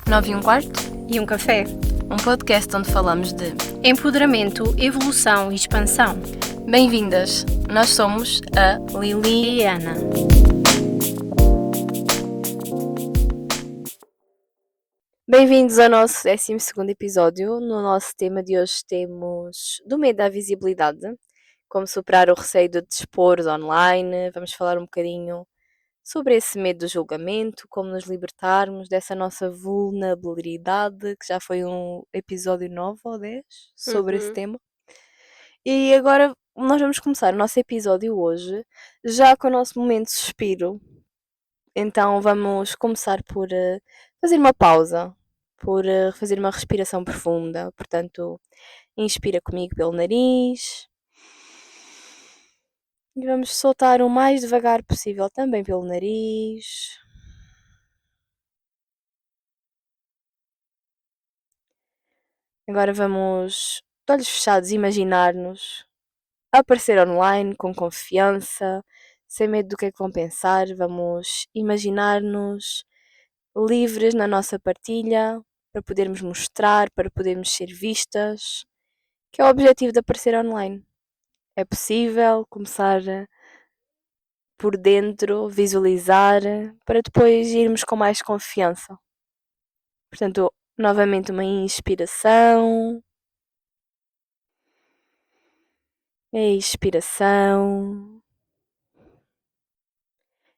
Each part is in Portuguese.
9 e um quarto, E um café. um podcast onde falamos de Empoderamento, evolução e expansão. bem-vindas. Nós somos a Lili E Ana. Bem-vindos ao nosso 12º episódio. No nosso tema de hoje temos do medo à visibilidade, como superar o receio de te expor online. Vamos falar um bocadinho sobre esse medo do julgamento, como nos libertarmos dessa nossa vulnerabilidade, que já foi um episódio 9 ou 10 sobre esse tema. E agora nós vamos começar o nosso episódio hoje, já com o nosso momento de suspiro. Então vamos começar por fazer uma pausa, por fazer uma respiração profunda. Portanto, inspira comigo pelo nariz e vamos soltar o mais devagar possível também pelo nariz. Agora vamos, de olhos fechados, imaginar-nos a aparecer online com confiança, sem medo do que é que vão pensar. Vamos imaginar-nos livres na nossa partilha, para podermos mostrar, para podermos ser vistas, que é o objetivo de aparecer online. É possível começar por dentro, visualizar, para depois irmos com mais confiança. Portanto, novamente uma inspiração, expiração.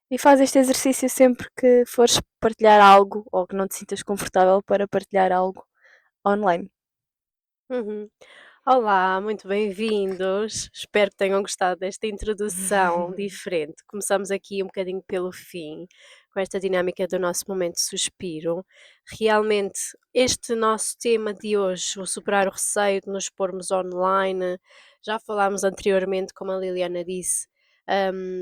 E faz este exercício sempre que fores partilhar algo ou que não te sintas confortável para partilhar algo online. Olá, muito bem-vindos. Espero que tenham gostado desta introdução diferente. Começamos aqui um bocadinho pelo fim, com esta dinâmica do nosso momento de suspiro. Realmente, este nosso tema de hoje, o superar o receio de nos pormos online, já falámos anteriormente, como a Liliana disse,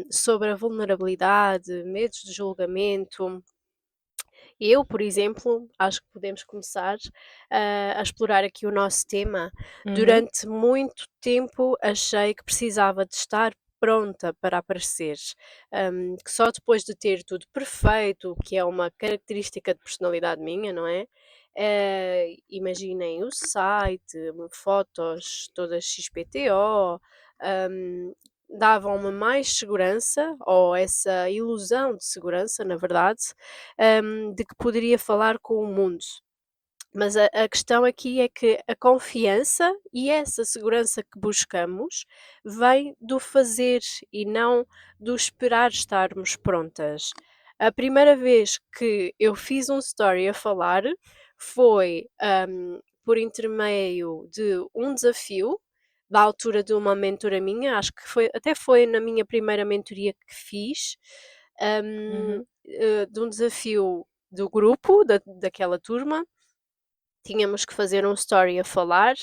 sobre a vulnerabilidade, medos de julgamento. Eu, por exemplo, acho que podemos começar a explorar aqui o nosso tema. Durante muito tempo achei que precisava de estar pronta para aparecer, que só depois de ter tudo perfeito, que é uma característica de personalidade minha, não é? Imaginem o site, fotos todas XPTO, hum, davam-me mais segurança, ou essa ilusão de segurança, na verdade, de que poderia falar com o mundo. Mas a questão aqui é que a confiança e essa segurança que buscamos vem do fazer e não do esperar estarmos prontas. A primeira vez que eu fiz um story a falar foi por intermédio de um desafio da altura de uma mentora minha, acho que até foi na minha primeira mentoria que fiz, de um desafio do grupo, daquela turma. Tínhamos que fazer um story a falar,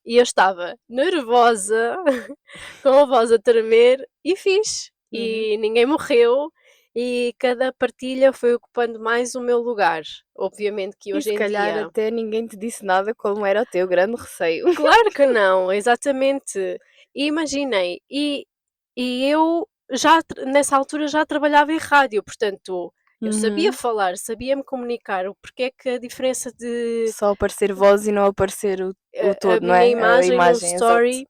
e eu estava nervosa, com a voz a tremer, e fiz. E ninguém morreu, e cada partilha foi ocupando mais o meu lugar. Obviamente que E hoje se em calhar dia. até ninguém te disse nada, como era o teu grande receio. Claro que não, exatamente. E imaginei, e eu já nessa altura já trabalhava em rádio, portanto, eu sabia falar, sabia-me comunicar. O porquê é que a diferença de Só aparecer voz e não aparecer o a todo, não minha é? A imagem num imagem, exato. story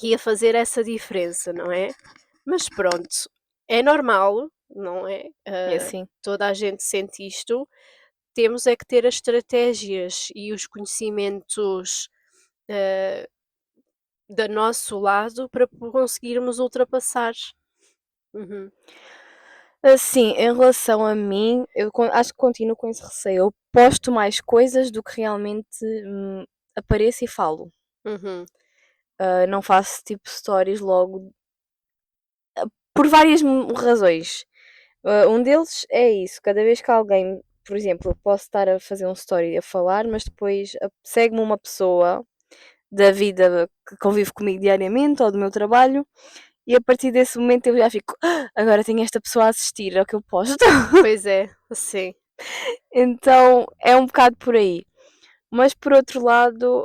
ia fazer essa diferença, não é? Mas pronto, é normal, não é? É assim. Toda a gente sente isto. Temos é que ter as estratégias e os conhecimentos ah, do nosso lado para conseguirmos ultrapassar. Uhum. Assim, em relação a mim, acho que continuo com esse receio. Eu posto mais coisas do que realmente apareço e falo. Uhum. Não faço tipo stories logo, por várias razões. Um deles é isso, cada vez que alguém, por exemplo, eu posso estar a fazer um story a falar, mas depois segue-me uma pessoa da vida que convive comigo diariamente ou do meu trabalho, e a partir desse momento eu já fico, agora tenho esta pessoa a assistir ao que eu posto. Pois é, sim. Então é um bocado por aí. Mas por outro lado,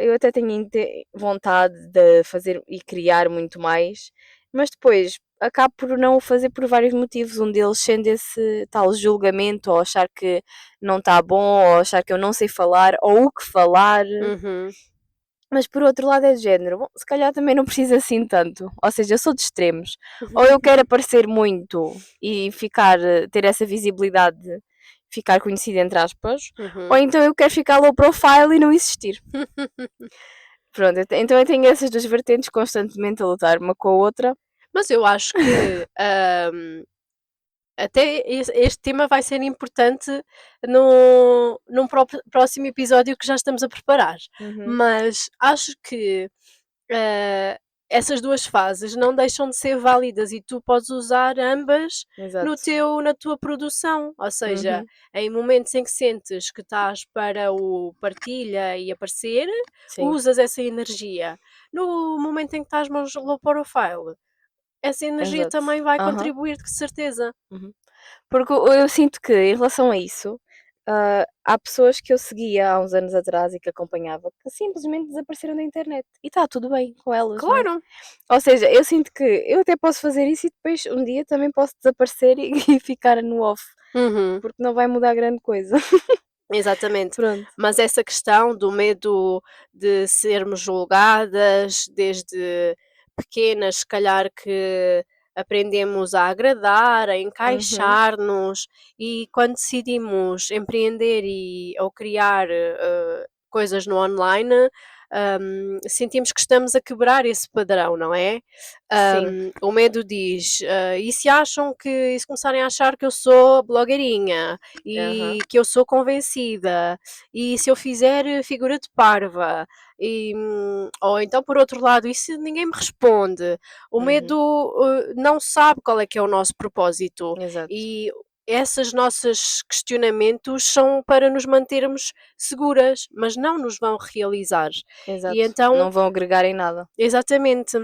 eu até tenho vontade de fazer e criar muito mais, mas depois acabo por não o fazer por vários motivos. Um deles sendo esse tal julgamento, ou achar que não está bom, ou achar que eu não sei falar, ou o que falar. Uhum. Mas por outro lado é de género, bom, se calhar também não precisa assim tanto. Ou seja, eu sou de extremos. Ou eu quero aparecer muito e ficar, ter essa visibilidade, ficar conhecida entre aspas, ou Uhum. então eu quero ficar low profile e não existir. Pronto, então eu tenho essas duas vertentes constantemente a lutar uma com a outra. Mas eu acho que até este tema vai ser importante num próximo episódio que já estamos a preparar. Uhum, Mas acho que eh, essas duas fases não deixam de ser válidas e tu podes usar ambas exato. na tua produção. Ou seja, Uhum, em momentos em que sentes que estás para o partilha e aparecer, sim, usas essa energia. No momento em que estás mais low profile, essa energia exato. também vai Aham, contribuir de certeza. uhum. Porque eu sinto que, em relação a isso, há pessoas que eu seguia há uns anos atrás e que acompanhava que simplesmente desapareceram da internet. E está tudo bem com elas, não é? Claro, Ou seja, eu sinto que eu até posso fazer isso e depois um dia também posso desaparecer e, e ficar no off, uhum, porque não vai mudar grande coisa. exatamente. Pronto. Mas essa questão do medo de sermos julgadas desde pequenas, se calhar que aprendemos a agradar, a Uhum, encaixar-nos e quando decidimos empreender ou criar coisas no online, sentimos que estamos a quebrar esse padrão, não é? sim. O medo diz, e se acham que, e se começarem a achar que eu sou blogueirinha Aham, e que eu sou convencida, e se eu fizer figura de parva, ou então por outro lado, e se ninguém me responde? O uhum, medo não sabe qual é que é o nosso propósito exato, e esses nossos questionamentos são para nos mantermos seguras, mas não nos vão realizar. E exato. então, Não vão agregar em nada. exatamente.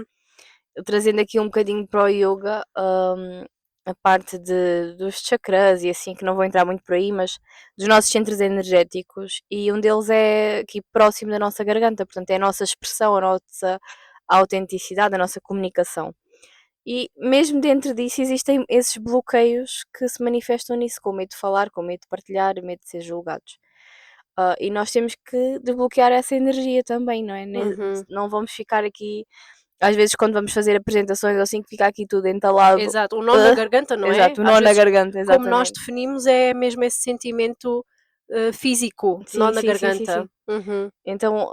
Trazendo aqui um bocadinho para o yoga, a parte dos chakras e assim, que não vou entrar muito por aí, mas dos nossos centros energéticos, e um deles é aqui próximo da nossa garganta, portanto é a nossa expressão, a nossa autenticidade, a nossa comunicação. E mesmo dentro disso existem esses bloqueios que se manifestam nisso, com medo de falar, com medo de partilhar, medo de ser julgados. E nós temos que desbloquear essa energia também, não é? Uhum. Não vamos ficar aqui às vezes quando vamos fazer apresentações ou assim que fica aqui tudo entalado. Exato, o nó na garganta, não é? Exato, o Às nó na vezes, garganta, como nós exatamente. definimos, é mesmo esse sentimento, físico, nó Sim, na sim, sim, sim, garganta. sim. Uhum. Então,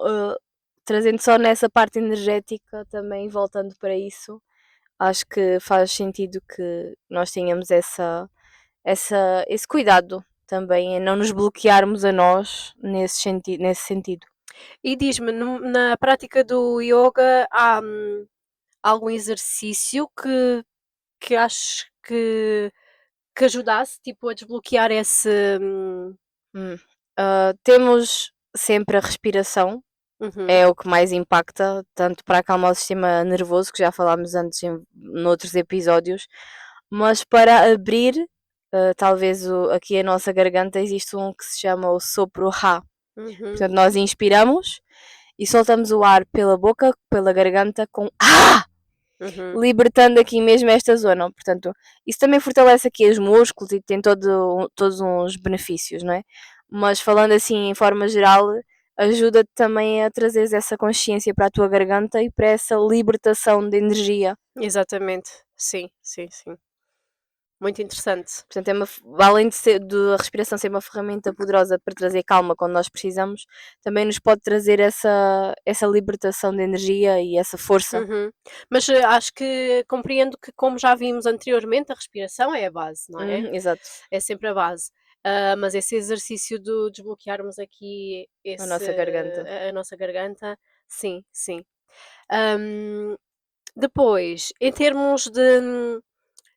trazendo só nessa parte energética também, voltando para isso, acho que faz sentido que nós tenhamos esse cuidado também em não nos bloquearmos a nós nesse sentido. E diz-me, na prática do ioga há, algum exercício que aches que ajudasse, tipo, a desbloquear esse Hum. Temos sempre a respiração, uhum, é o que mais impacta, tanto para acalmar o sistema nervoso, que já falámos antes noutros episódios, mas para abrir, talvez aqui a nossa garganta, existe um que se chama o sopro Ra. uhum, Portanto, nós inspiramos e soltamos o ar pela boca, pela garganta, com ah! uhum. Libertando aqui mesmo esta zona. Portanto, isso também fortalece aqui os músculos e tem todos uns benefícios, não é? Mas falando assim em forma geral, ajuda-te também a trazeres essa consciência para a tua garganta e para essa libertação de energia. Exatamente. Sim, sim, sim. Muito interessante. Portanto, além de a respiração ser uma ferramenta poderosa para trazer calma quando nós precisamos, também nos pode trazer essa libertação de energia e essa força. Uhum. Mas, acho que compreendo que, como já vimos anteriormente, a respiração é a base, não é? Exato. É sempre a base. Mas esse exercício de desbloquearmos aqui A nossa garganta. a nossa garganta, sim, sim. Hum, Depois, em termos de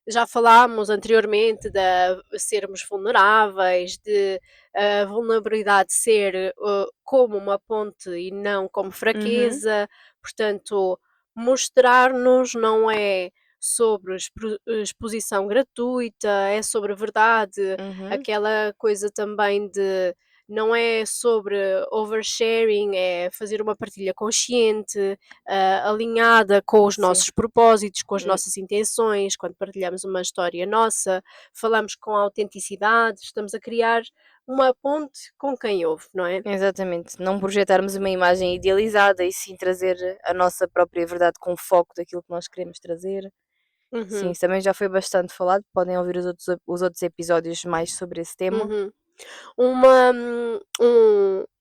já falámos anteriormente de sermos vulneráveis, de a vulnerabilidade ser, como uma ponte e não como Uhum, fraqueza, portanto, mostrar-nos não é sobre exposição gratuita, é sobre verdade, uhum, aquela coisa também de não é sobre oversharing, é fazer uma partilha consciente, alinhada com os Sim. nossos propósitos, com as Hum. nossas intenções. Quando partilhamos uma história nossa, falamos com autenticidade, estamos a criar uma ponte com quem ouve, não é? Exatamente, não projetarmos uma imagem idealizada e sim trazer a nossa própria verdade com foco daquilo que nós queremos trazer. Sim, Uhum, isso também já foi bastante falado, podem ouvir os outros episódios mais sobre esse tema. uhum.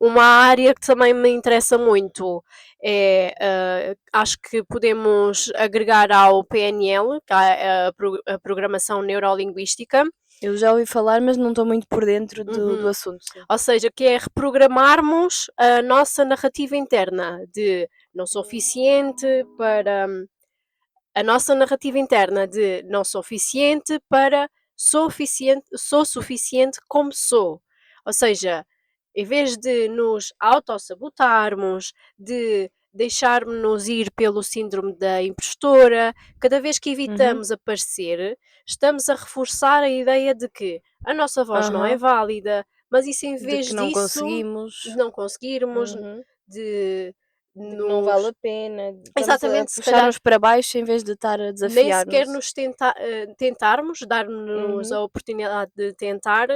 Uma área que também me interessa muito é, acho que podemos agregar ao PNL, que é a programação neurolinguística. Eu já ouvi falar, mas não estou muito por dentro do Uhum. assunto, sim. Ou seja, que é reprogramarmos a nossa narrativa interna de não sou suficiente para a nossa narrativa interna de não sou suficiente para sou suficiente como sou. Ou seja, em vez de nos autossabotarmos, de deixarmos-nos ir pelo síndrome da impostora, cada vez que Uhum. evitamos aparecer, estamos a reforçar a ideia de que a nossa voz não é Aham. válida, mas isso em De que vez não disso, conseguimos, de não conseguirmos, uhum, de de que não vale nos a pena, estamos a exatamente, se calhar puxar-nos para baixo em vez de estar a nem sequer desafiar-nos. nos tentarmos, dar-nos Uhum, a oportunidade de tentar,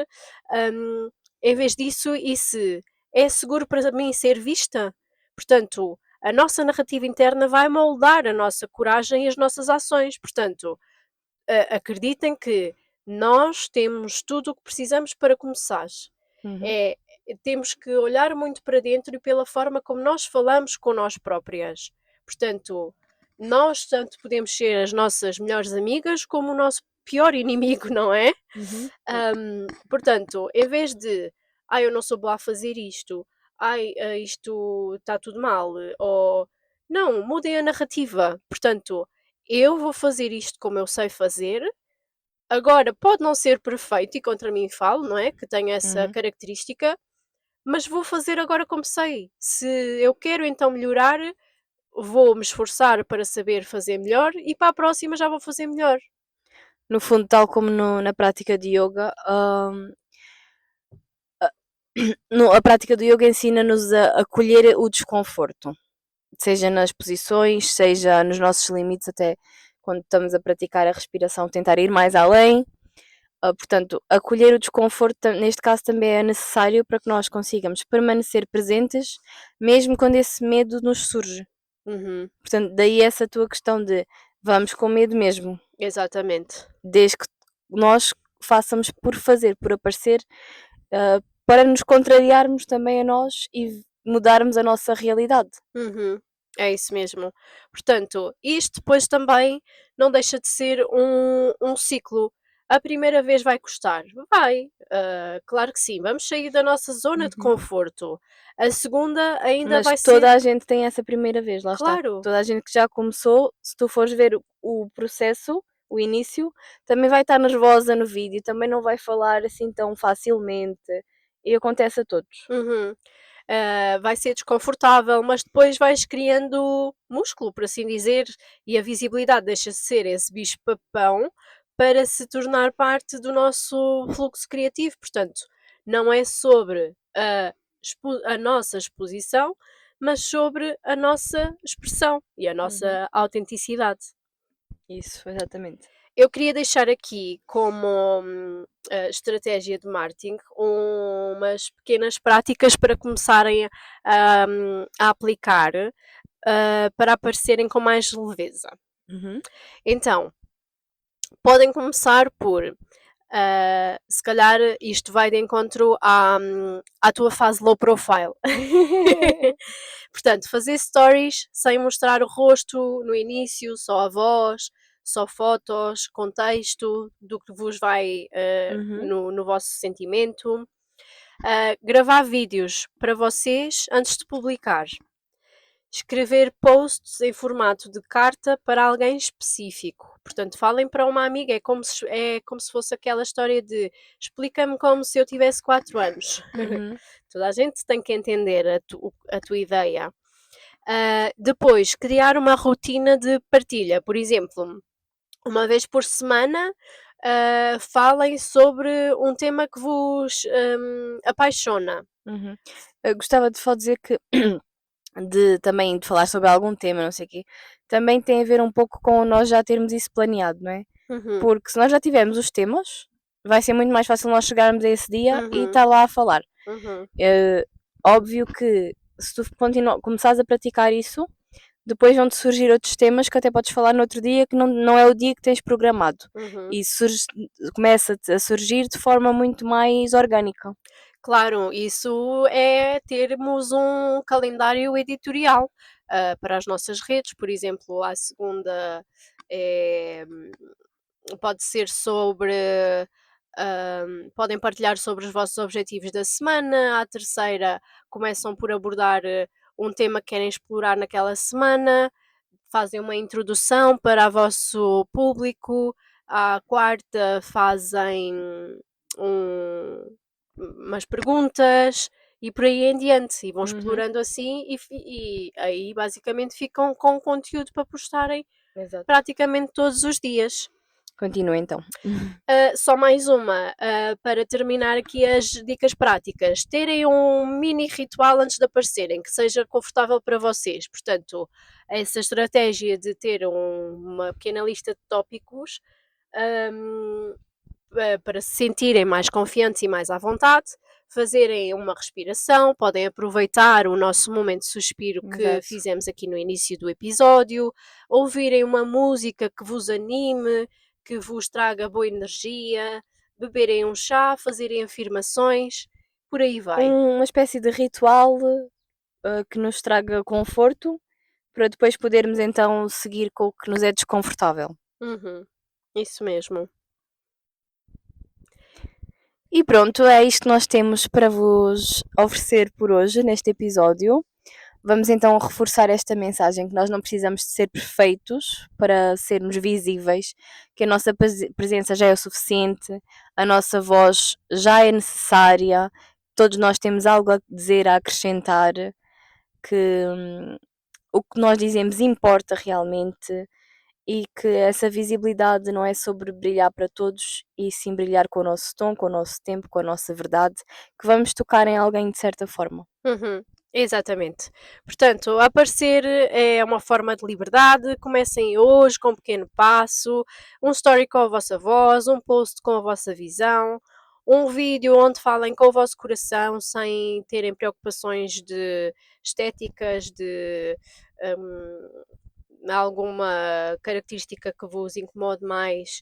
em vez disso, e se é seguro para mim ser vista? Portanto, a nossa narrativa interna vai moldar a nossa coragem e as nossas ações. Portanto, acreditem que nós temos tudo o que precisamos para começar. uhum, É, temos que olhar muito para dentro e pela forma como nós falamos com nós próprias. Portanto, nós tanto podemos ser as nossas melhores amigas como o nosso pior inimigo, não é? uhum. Portanto, em vez de ai, eu não sou boa a fazer isto, ai, isto está tudo mal, ou não, mudem a narrativa. Portanto, eu vou fazer isto como eu sei fazer. Agora, pode não ser perfeito, e contra mim falo, não é? Que tenho essa Uhum. característica, mas vou fazer agora como sei. Se eu quero então melhorar, vou me esforçar para saber fazer melhor e para a próxima já vou fazer melhor. No fundo, tal como na prática de yoga, a prática do yoga ensina-nos a acolher o desconforto, seja nas posições, seja nos nossos limites, até quando estamos a praticar a respiração, tentar ir mais além. Portanto, acolher o desconforto, neste caso, também é necessário para que nós consigamos permanecer presentes, mesmo quando esse medo nos surge. Uhum, Portanto, daí essa tua questão de vamos com medo mesmo, exatamente. desde que nós façamos por fazer, por aparecer, para nos contrariarmos também a nós e mudarmos a nossa realidade. Uhum, é isso mesmo. Portanto, isto depois também não deixa de ser um ciclo. A primeira vez vai custar? Vai, claro que sim. Vamos sair da nossa zona de Uhum. conforto. A segunda ainda Mas vai ser, toda a gente tem essa primeira vez, lá está. claro. Toda a gente que já começou, se tu fores ver o processo, o início, também vai estar nervosa no vídeo, também não vai falar assim tão facilmente. E acontece a todos. Uhum. Vai ser desconfortável, mas depois vais criando músculo, por assim dizer, e a visibilidade deixa de ser esse bicho-papão para se tornar parte do nosso fluxo criativo. Portanto, não é sobre a nossa exposição, mas sobre a nossa expressão e a Uhum. nossa autenticidade. Isso, exatamente. Eu queria deixar aqui como estratégia de marketing umas pequenas práticas para começarem a aplicar para aparecerem com mais leveza. Uhum. Então, podem começar por, se calhar isto vai de encontro à tua fase low profile. Portanto, fazer stories sem mostrar o rosto no início, só a voz, só fotos, contexto do que vos vai Uhum. no vosso sentimento. Gravar vídeos para vocês antes de publicar. Escrever posts em formato de carta para alguém específico. Portanto, falem para uma amiga, é como se fosse aquela história de explica-me como se eu tivesse 4 anos. Uhum. Toda a gente tem que entender a tua ideia. Depois, criar uma rotina de partilha. Por exemplo, uma vez por semana, falem sobre um tema que vos apaixona. Uhum. Eu gostava de só dizer que também de falar sobre algum tema, não sei o quê, também tem a ver um pouco com nós já termos isso planeado, não é? Uhum, Porque se nós já tivermos os temas, vai ser muito mais fácil nós chegarmos a esse dia e uhum, estar lá a falar. uhum, Óbvio que se tu começares a praticar isso, depois vão-te surgir outros temas que até podes falar no outro dia que não é o dia que tens programado. uhum. E começa-te a surgir de forma muito mais orgânica. Claro, isso é termos um calendário editorial, para as nossas redes, por exemplo, à segunda, eh, pode ser sobre, podem partilhar sobre os vossos objetivos da semana, à terceira começam por abordar, um tema que querem explorar naquela semana, fazem uma introdução para o vosso público, à quarta fazem um umas perguntas e por aí em diante, e vão Uhum. explorando assim e aí basicamente ficam com conteúdo para postarem Exato. praticamente todos os dias. Continua então. Só mais uma, para terminar aqui as dicas práticas. Terem um mini ritual antes de aparecerem, que seja confortável para vocês. Portanto, essa estratégia de ter uma pequena lista de tópicos, hum, para se sentirem mais confiantes e mais à vontade, fazerem uma respiração, podem aproveitar o nosso momento de suspiro que Exato. fizemos aqui no início do episódio, ouvirem uma música que vos anime, que vos traga boa energia, beberem um chá, fazerem afirmações, por aí vai. Uma espécie de ritual que nos traga conforto para depois podermos então seguir com o que nos é desconfortável. Uhum, isso mesmo. E pronto, é isto que nós temos para vos oferecer por hoje neste episódio. Vamos então reforçar esta mensagem que nós não precisamos de ser perfeitos para sermos visíveis, que a nossa presença já é o suficiente, a nossa voz já é necessária, todos nós temos algo a dizer, a acrescentar, que o que nós dizemos importa realmente e que essa visibilidade não é sobre brilhar para todos e sim brilhar com o nosso tom, com o nosso tempo, com a nossa verdade, que vamos tocar em alguém de certa forma. Uhum, exatamente. Portanto, aparecer é uma forma de liberdade. Comecem hoje com um pequeno passo, um story com a vossa voz, um post com a vossa visão, um vídeo onde falem com o vosso coração sem terem preocupações de estéticas, de alguma característica que vos incomode mais,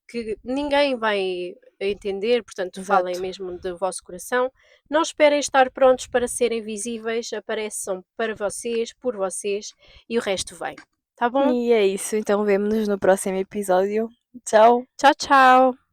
que ninguém vai entender, portanto, falem Exato. mesmo do vosso coração. Não esperem estar prontos para serem visíveis, apareçam para vocês, por vocês e o resto vem. Tá bom? E é isso, então vemo-nos no próximo episódio. Tchau! Tchau, tchau!